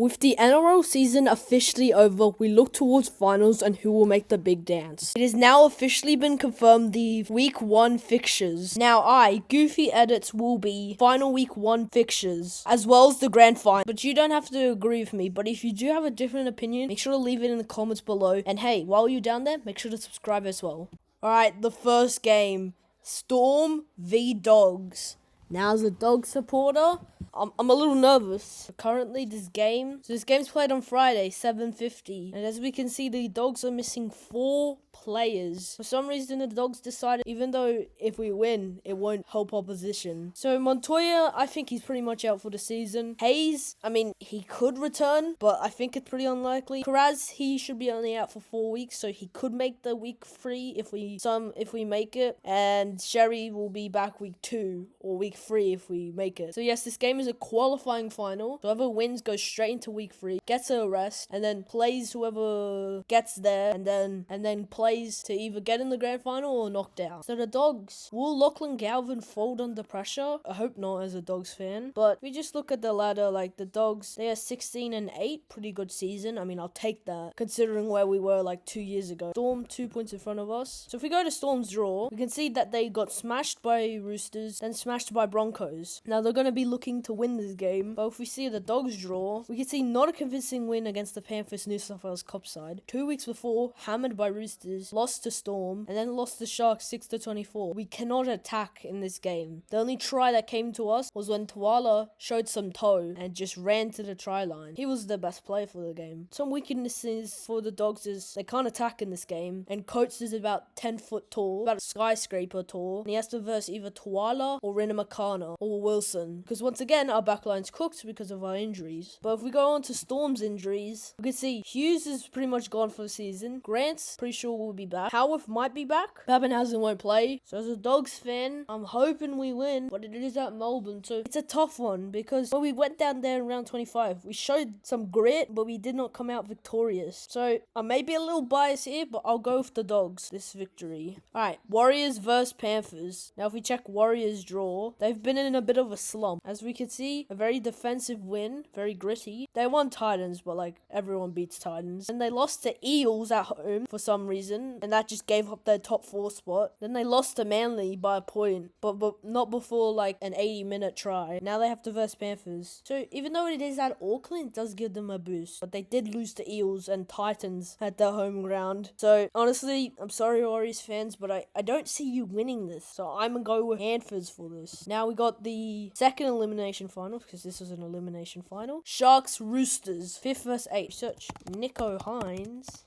With the NRL season officially over, we look towards finals and who will make the big dance. It has now officially been confirmed the week 1 fixtures. Now Goofy Edits, will be final week 1 fixtures, as well as the grand final. But you don't have to agree with me, but if you do have a different opinion, make sure to leave it in the comments below. And hey, while you're down there, make sure to subscribe as well. Alright, the first game, Storm v Dogs. Now as a dog supporter, I'm a little nervous. Currently, this game's played on Friday, 7:50. And as we can see, the Dogs are missing 4 players. For some reason, the Dogs decided, even though if we win, it won't help opposition. So Montoya, I think he's pretty much out for the season. Hayes, I mean, he could return, but I think it's pretty unlikely. Karaz, he should be only out for 4 weeks, so he could make the week 3 if we make it. And Sherry will be back week 2 or week 3 if we make it. So yes, this game is a qualifying final. So whoever wins goes straight into week 3, gets a rest, and then plays whoever gets there, and then plays to either get in the grand final or knocked out. So the Dogs, will Lachlan Galvin fold under pressure? I hope not, as a Dogs fan. But if we just look at the ladder, like the Dogs, they are 16-8, pretty good season. I mean, I'll take that considering where we were like 2 years ago. Storm 2 points in front of us. So if we go to Storm's draw, we can see that they got smashed by Roosters, then smashed by Broncos. Now they're going to be looking to win this game, but if we see the Dogs draw, we can see not a convincing win against the Panthers New South Wales Cup side. 2 weeks before, hammered by Roosters, lost to Storm, and then lost to Sharks 6-24. We cannot attack in this game. The only try that came to us was when Tuala showed some toe and just ran to the try line. He was the best player for the game. Some weaknesses for the Dogs is they can't attack in this game, and Coates is about 10 foot tall, about a skyscraper tall, and he has to verse either Tuala or Rinamakana or Wilson, because once again our backline's cooked because of our injuries. But if we go on to Storm's injuries, we can see Hughes is pretty much gone for the season. Grant's pretty sure will be back. Howarth might be back. Pappenhausen won't play. So as a Dogs fan, I'm hoping we win, but it is at Melbourne, so it's a tough one, because when we went down there in round 25, we showed some grit, but we did not come out victorious. So I may be a little biased here, but I'll go with the Dogs this victory. Alright, Warriors versus Panthers. Now if we check Warriors draw, they've been in a bit of a slump. As we can see, a very defensive win, very gritty. They won Titans, but like everyone beats Titans. And they lost to Eels at home for some reason, and that just gave up their top 4 spot. Then they lost to Manly by a point, but not before like an 80-minute try. Now they have to verse Panthers. So even though it is at Auckland, it does give them a boost. But they did lose to Eels and Titans at their home ground. So honestly, I'm sorry Warriors fans, but I don't see you winning this. So I'm gonna go with Panthers for this. Now we got the second elimination final, because this was an elimination final. Sharks Roosters, 5th versus 8th. Search Nico Hines.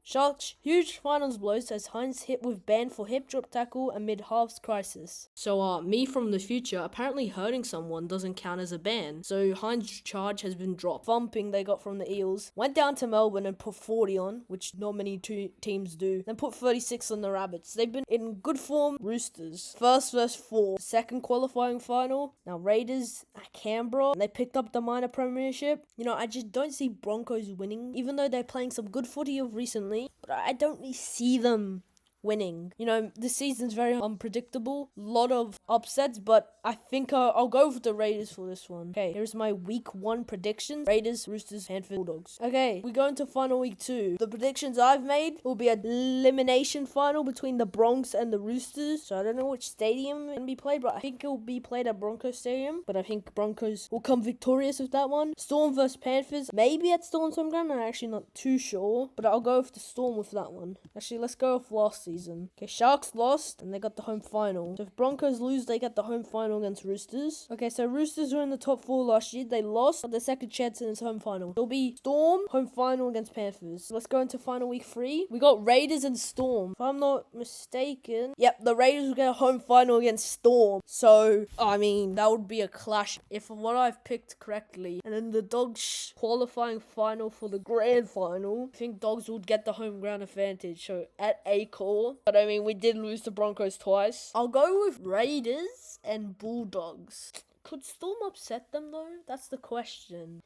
Sharks, huge finals blows as Hines hit with ban for hip drop tackle amid halves crisis. So me from the future, apparently hurting someone doesn't count as a ban. So Hines' charge has been dropped. Thumping they got from the Eels. Went down to Melbourne and put 40 on, which not many teams do. Then put 36 on the Rabbits. They've been in good form. Roosters, 1st versus 4. Second qualifying final. Now Raiders at Canberra. They picked up the minor premiership. You know, I just don't see Broncos winning, even though they're playing some good footy of recently. But I don't really see them winning. You know, this season's very unpredictable. Lot of upsets, but I think I'll go with the Raiders for this one. Okay, here's my week 1 predictions. Raiders, Roosters, Panthers, Bulldogs. Okay, we go into final week 2. The predictions I've made will be an elimination final between the Broncos and the Roosters. So I don't know which stadium it will be played, but I think it will be played at Broncos Stadium. But I think Broncos will come victorious with that one. Storm versus Panthers. Maybe at Storm's home ground. I'm actually not too sure, but I'll go with the Storm with that one. Actually, let's go with last season. Okay, Sharks lost and they got the home final. So if Broncos lose, they get the home final against Roosters. Okay, so Roosters were in the top 4 last year. They lost, but their second chance in its home final. It'll be Storm, home final against Panthers. So let's go into final week 3. We got Raiders and Storm. If I'm not mistaken, yep, the Raiders will get a home final against Storm. So, I mean, that would be a clash if what I've picked correctly. And then the Dogs qualifying final for the grand final. I think Dogs would get the home ground advantage. So at Acor. But I mean, we did lose to Broncos twice. I'll go with Raiders and Bulldogs. Could Storm upset them though? That's the question.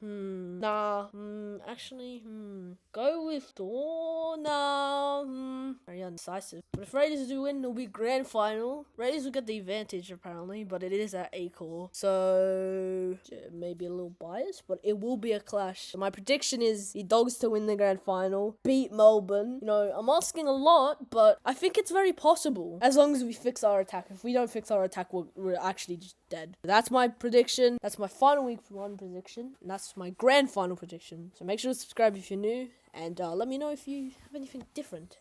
Actually, go with Storm. Very undecisive. But if Raiders do win, it'll be grand final. Raiders will get the advantage apparently, but it is at Acor. So, maybe a little biased, but it will be a clash. So my prediction is the Dogs to win the grand final, beat Melbourne. You know, I'm asking a lot, but I think it's very possible as long as we fix our attack. If we don't fix our attack, we're actually just dead. That's my prediction. That's my final week 1 prediction. And that's my grand final prediction. So make sure to subscribe if you're new. And let me know if you have anything different.